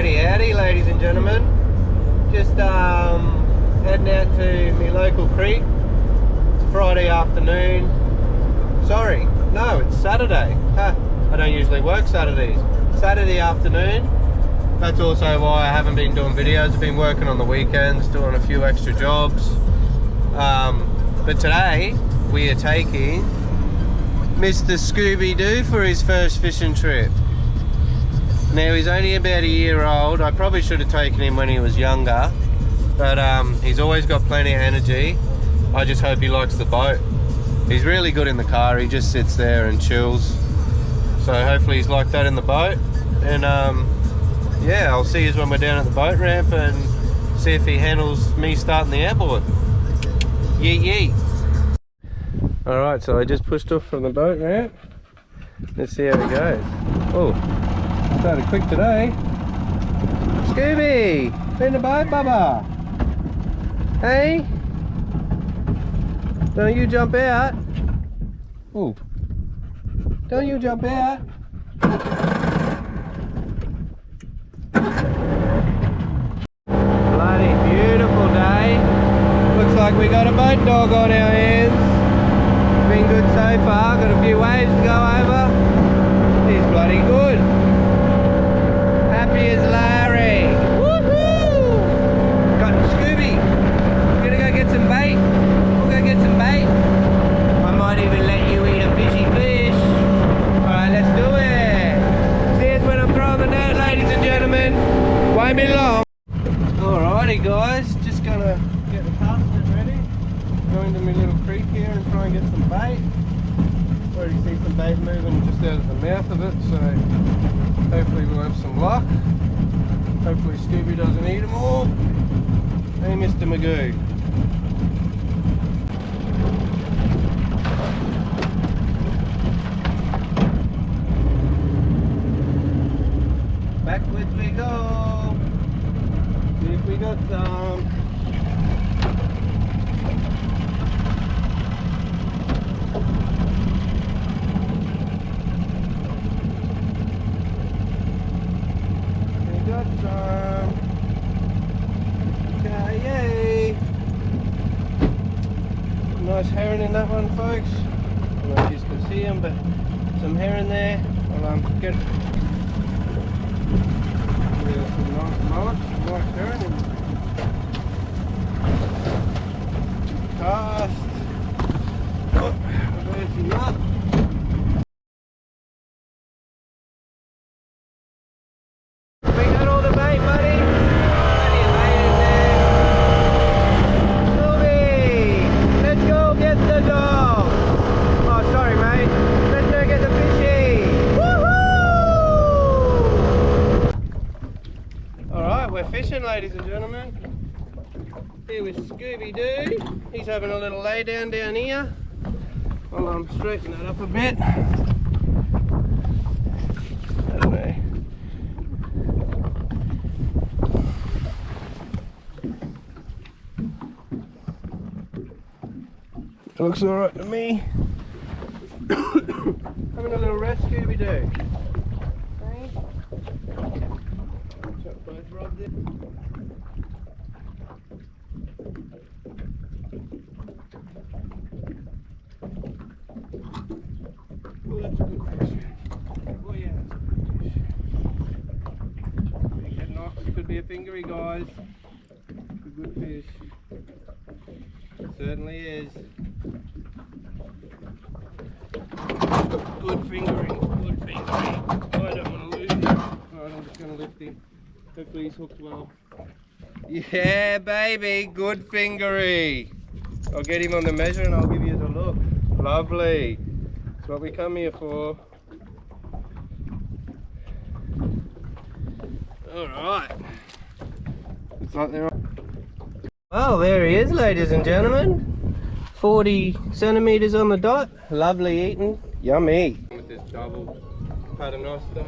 Howdy, howdy, ladies and gentlemen. Just heading out to my local creek. It's Friday afternoon. Sorry, no, it's Saturday. I don't usually work Saturdays. Saturday afternoon. That's also why I haven't been doing videos. I've been working on the weekends, doing a few extra jobs. But today we are taking Mr. Scooby-Doo for his first fishing trip. Now he's only about a year old. I probably should have taken him when he was younger, but he's always got plenty of energy. I just hope he likes the boat. He's really good in the car. He just sits there and chills. So hopefully he's like that in the boat. And yeah, I'll see you when we're down at the boat ramp and see if he handles me starting the outboard. Yeet yeet. Alright, so I just pushed off from the boat ramp. Let's see how it goes. Oh, started quick today. Scooby! In the boat, Bubba! Hey? Don't you jump out. Oh. Don't you jump out. Bloody beautiful day. Looks like we got a boat dog on our hands. It's been good so far. Got a few waves to go over. He's bloody good. Happy as Larry. Woohoo! Got Scooby. Gonna go get some bait. We'll go get some bait. I might even let you eat a fishy fish. Alright, let's do it. See us when I'm throwing the net, ladies and gentlemen. Won't be long. Alrighty guys, just gonna get the casket ready. Go into my little creek here and try and get some bait. Already see some bait moving just out of the mouth of it, so hopefully we'll have some luck. Hopefully Scooby doesn't eat them all. Hey Mr. Magoo. Backwards we go. See if we got some. We got some. Okay, yay! Nice herring in that one, folks. I don't know if you can see them, but some herring there. Well, get. Some nice mullet, nice herring. Cast. Oh, there's some nut. We got all the bait, buddy. Plenty of bait in there. Scooby, let's go get the dog. Oh, sorry, mate. Let's go get the fishy. Woohoo! Alright, we're fishing, ladies and gentlemen. Here with Scooby-Doo. He's having a little lay down here. Well, I'm straightening that up a bit. I don't know. It looks alright to me. Having a little rest, Scooby-Doo. Okay. Chuck both rods in. Oh, that's a good fish. Oh yeah, that's a good fish. Big head knocks. Could be a fingery, guys. It's a good fish. It certainly is. Good fingering, good fingering. Oh, I don't want to lose him. Alright, I'm just going to lift him. Hopefully he's hooked well. Yeah, baby, good fingery. I'll get him on the measure and I'll give you a look. Lovely. That's what we come here for. Alright. Looks like they're on. Well, there he is, ladies and gentlemen. 40 centimeters on the dot. Lovely eating. Yummy. With this double paternoster.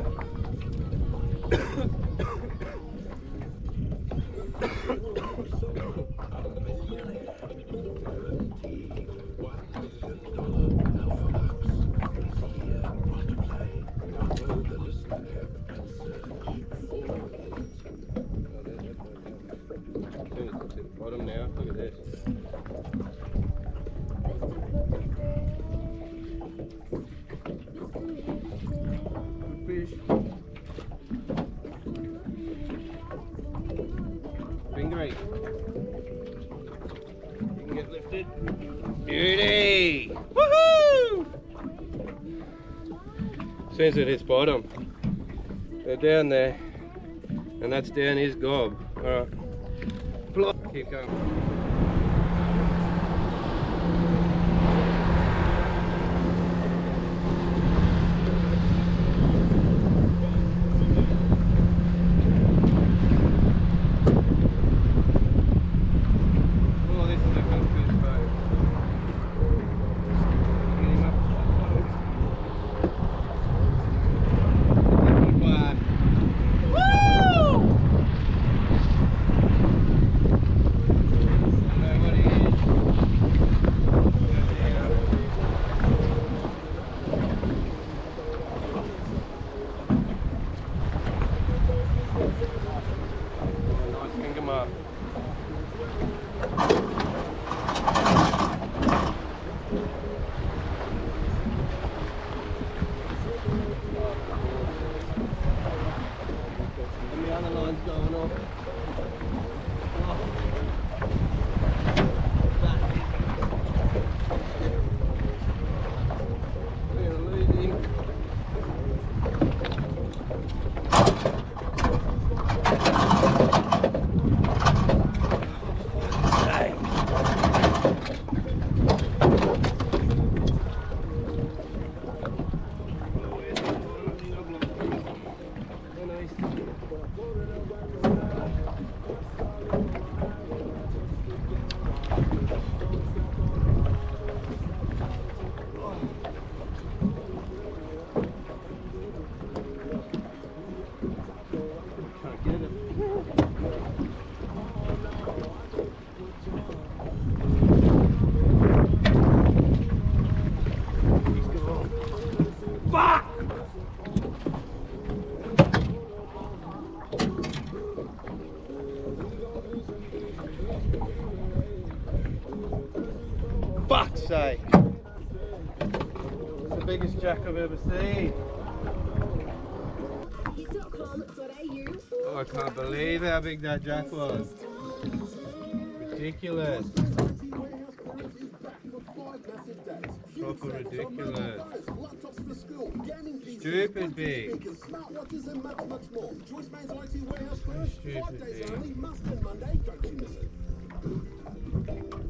You can get lifted. Beauty! Woohoo! As soon as it hits bottom, they're down there, and that's down his gob. Alright. Keep going. Nice Fingermark. And the other line's going off. We're losing. Fuck! Fuck's sake! It's the biggest jack I've ever seen. Oh, I can't believe how big that jack was. Ridiculous. Proper ridiculous. Stupid big. Stupid big.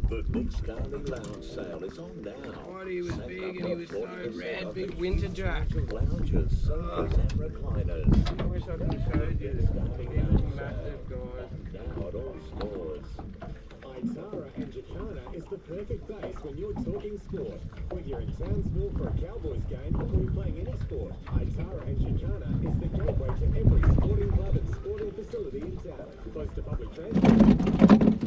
The Nick Starling Lounge sale is on now. God, he was big and he was so red, big winter jack. Lounges, sofas and recliners. I wish I could have showed you this. He was massive, guys. Now at all stores. Itara and Jacana is the perfect base when you're talking sport. Whether you're in Townsville for a Cowboys game or you're playing any sport, Itara and Jacana is the gateway to every sporting club and sporting facility in town. Close to public transport,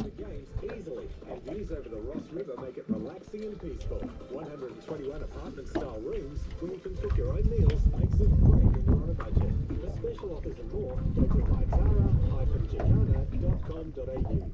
the games easily, and views over the Ross River make it relaxing and peaceful. 121 apartment-style rooms where you can cook your own meals makes it great when you're on a budget. For special offers and more, go to itara-jacana.com.au.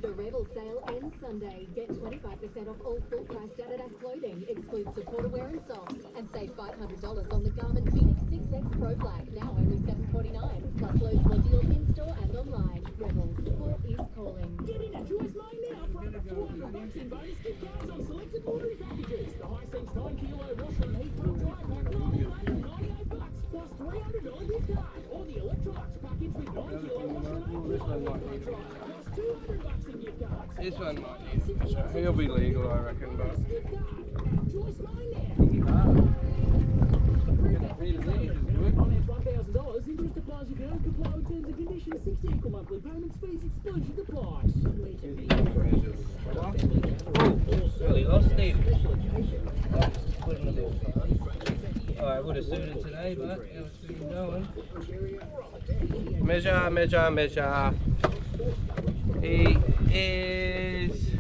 The Rebel sale ends Sunday. Get 25% off all full-priced Adidas clothing, excludes supporter wear and socks, and save $500 on the Garmin Phoenix 6X Pro Black, now only $749. Plus loads more deals in-store and online. Rebel, sport is calling. Get in at Joyce May now for over $400 in bonus gift cards on selected lottery packages. The Hisense 9-kilo washer and heat pump dry pack rolling away at $98 plus $300 gift card. Or the Electrolux package with 9-kilo washer and 8-kilo heat pump dry plus $200 in gift cards. This one might need to show. He'll be legal, I reckon, but... Joyce May now. On its $1,000, interest applies if you don't comply with terms and conditions. 60 equal monthly payments, fees, exclusions apply. Really lost Steve. Oh, I would have suited today, but yeah, it's been going. Measure, measure, measure. He is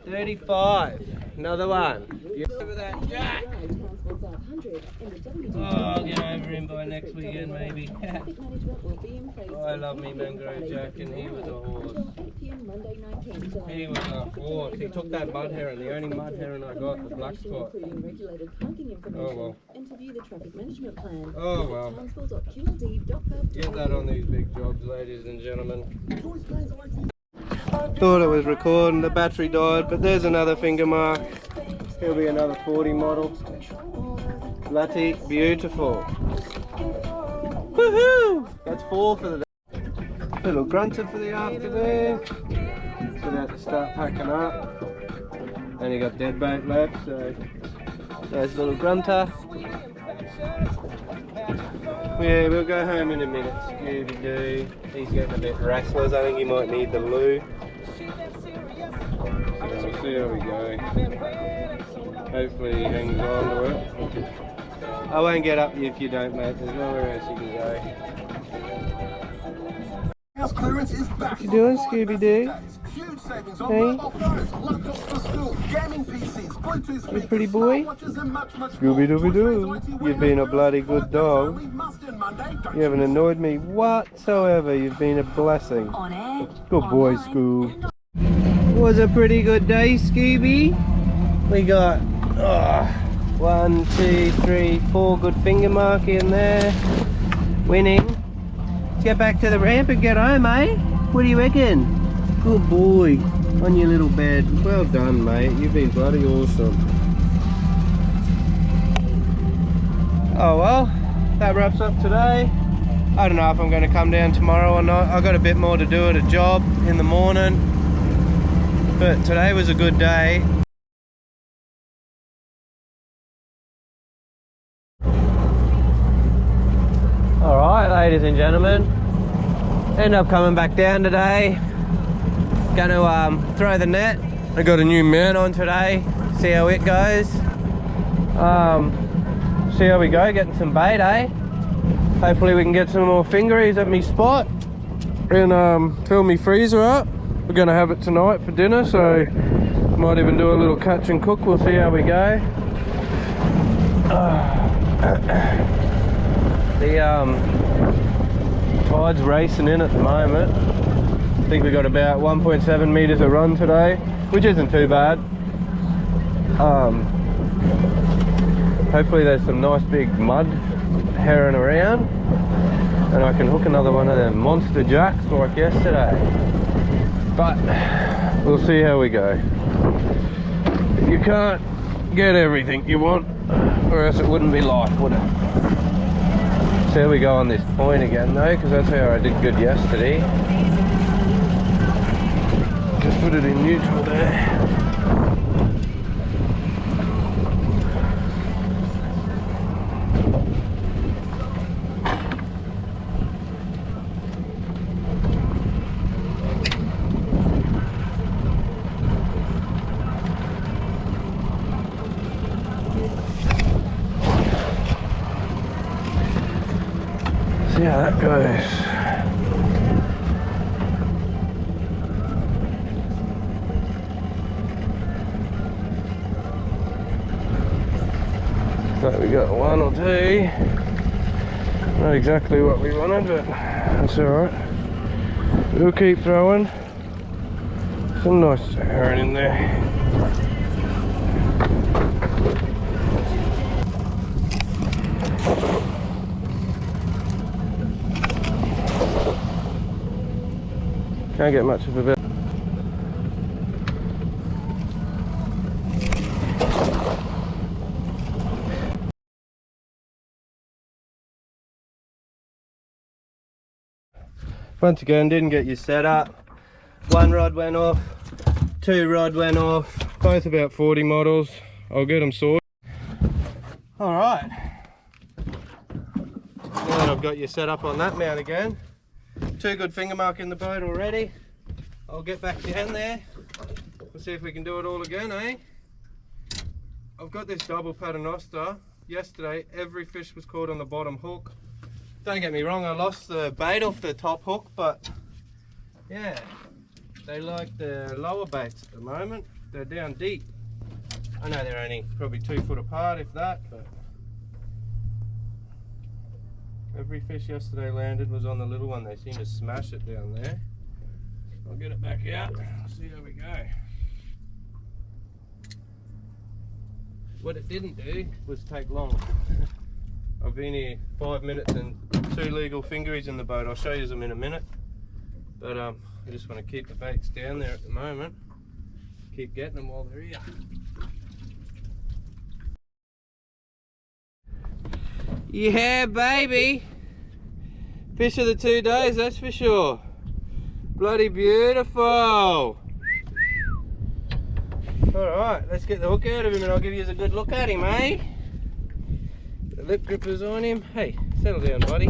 35. Another one. Over that jack. 500 and the WD. Oh, I'll get over him by next weekend maybe. Traffic management will be in place. Oh, I love me Mangrove Jack, and he was a horse. Until 8 p.m. Monday 19 July. He was a horse. He took that mud heron, the only mud heron I got, the black spot. Including regulated parking information. Oh well. And to view the traffic management plan. Oh well. Townsville.qld.gov. Get that on these big jobs, ladies and gentlemen. Thought it was recording, the battery died, but there's another Fingermark. Here'll be another 40 model. Bloody beautiful. Woohoo! That's 4 for the day. Little grunter for the afternoon. So about to start packing up. Only got dead bait left, so there's little grunter. Yeah, we'll go home in a minute. Scooby-Doo. He's getting a bit restless. I think he might need the loo. So we'll see how we go. Hopefully he hangs on to it. I won't get up you if you don't, mate. There's nowhere else you can go. House clearance is back. What you doing, Scooby-Doo? Huge savings on Hey? mobile phones, laptops for school, gaming PCs, Bluetooth speakers, pretty boy? smartwatches and much more. Scooby-Doo. You've been a bloody good dog. You haven't annoyed me whatsoever. You've been a blessing. Good boy, Scoob. Was a pretty good day, Scooby. We got 1, 2, 3, 4 good Fingermark in there. Winning. Let's get back to the ramp and get home, eh? What do you reckon? Good boy. On your little bed. Well done, mate. You've been bloody awesome. Oh well, that wraps up today. I don't know if I'm going to come down tomorrow or not. I've got a bit more to do at a job in the morning. But today was a good day. Alright, ladies and gentlemen. End up coming back down today. Gonna throw the net. I got a new mount on today. See how it goes. See how we go, getting some bait, eh? Hopefully we can get some more fingeries at me spot. And fill me freezer up. We're gonna have it tonight for dinner, so might even do a little catch and cook. We'll see how we go. The tide's racing in at the moment. I think we got about 1.7 meters of run today, which isn't too bad. Hopefully there's some nice big mud herring around, and I can hook another one of them monster jacks like yesterday. But we'll see how we go. You can't get everything you want, or else it wouldn't be life, would it? See how we go on this point again though, because that's how I did good yesterday. Just put it in neutral there. See how that goes. So we got 1 or 2. Not exactly what we wanted, but that's alright. We'll keep throwing. Some nice herring in there. Can't get much of a bit. Once again, didn't get your setup. 1 rod went off, 2 rod went off, both about 40 models. I'll get them sorted. Alright. Now that I've got you set up on that mount again, 2 good Fingermark in the boat already. I'll get back down there. We'll see if we can do it all again, eh? I've got this double paternoster. Yesterday, every fish was caught on the bottom hook. Don't get me wrong, I lost the bait off the top hook, but yeah, they like the lower baits at the moment. They're down deep. I know they're only probably 2 foot apart, if that, but every fish yesterday landed was on the little one. They seem to smash it down there. I'll get it back out. See how we go. What it didn't do was take long. I've been here 5 minutes and 2 legal fingeries in the boat. I'll show you them in a minute. But I just want to keep the baits down there at the moment. Keep getting them while they're here. Yeah, baby! Fish of the 2 days, that's for sure. Bloody beautiful! Alright, let's get the hook out of him and I'll give you a good look at him, eh? The lip gripper's on him. Hey, settle down, buddy.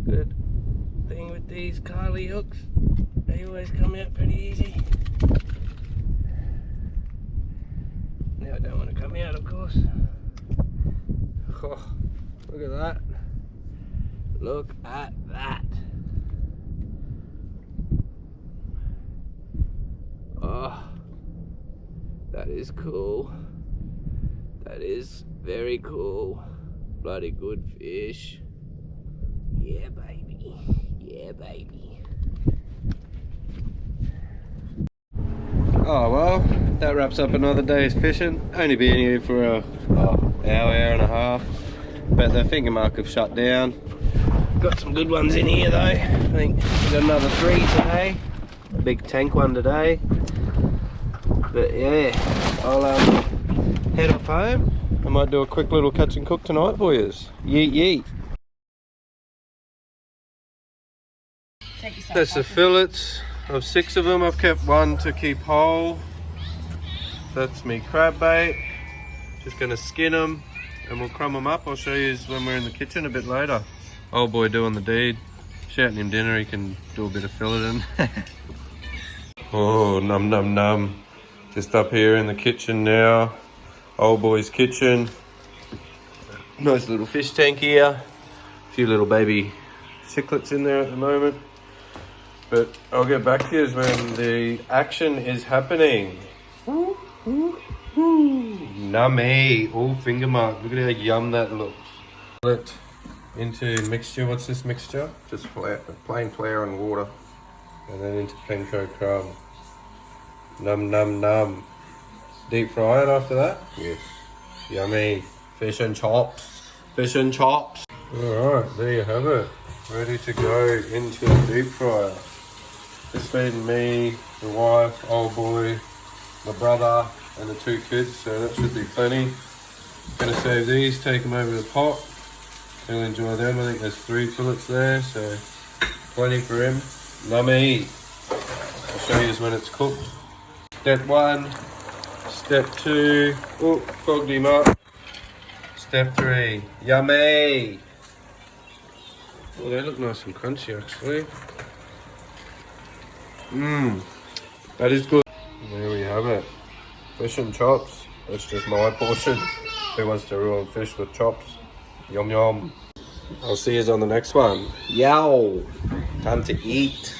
Good thing with these Carly hooks, they always come out pretty easy. Now I don't want to come out, of course. Oh, look at that. Look at that. Oh, that is cool. That is very cool. Bloody good fish. Yeah, baby. Yeah, baby. Oh well, that wraps up another day's fishing. Only been here for a hour and a half. But the Fingermark have shut down. Got some good ones in here though. I think we got another 3 today. A big tank one today. But yeah, I'll head off home. I might do a quick little catch and cook tonight for yous. Yeet yeet. That's the fillets of 6 of them. I've kept 1 to keep whole. That's me crab bait. Just gonna skin them and we'll crumb them up. I'll show you when we're in the kitchen a bit later. Old boy doing the deed. Shouting him dinner, he can do a bit of filleting. Oh, num num num. Just up here in the kitchen now. Old boy's kitchen. Nice little fish tank here. A few little baby cichlids in there at the moment. But I'll get back to you when the action is happening. Ooh, ooh, ooh. Nummy. Oh, Fingermark. Look at how yum that looks. It into mixture. What's this mixture? Just plain flour and water. And then into panko crumb. Num num num. Deep fry it after that? Yes. Yummy. Fish and chops. Fish and chops. Alright, there you have it. Ready to go into the deep fryer. Just feeding me, the wife, old boy, my brother and the 2 kids, so that should be plenty. Gonna save these, take them over to the pot. He'll enjoy them. I think there's 3 fillets there, so plenty for him. Nummy. I'll show you when it's cooked. Step 1, step 2, oh, fogged him up. Step 3, yummy. Oh, they look nice and crunchy actually. Mmm, that is good. There we have it. Fish and chops. That's just my portion. Who wants to ruin fish with chops? Yum yum. I'll see you on the next one. Yow! Time to eat.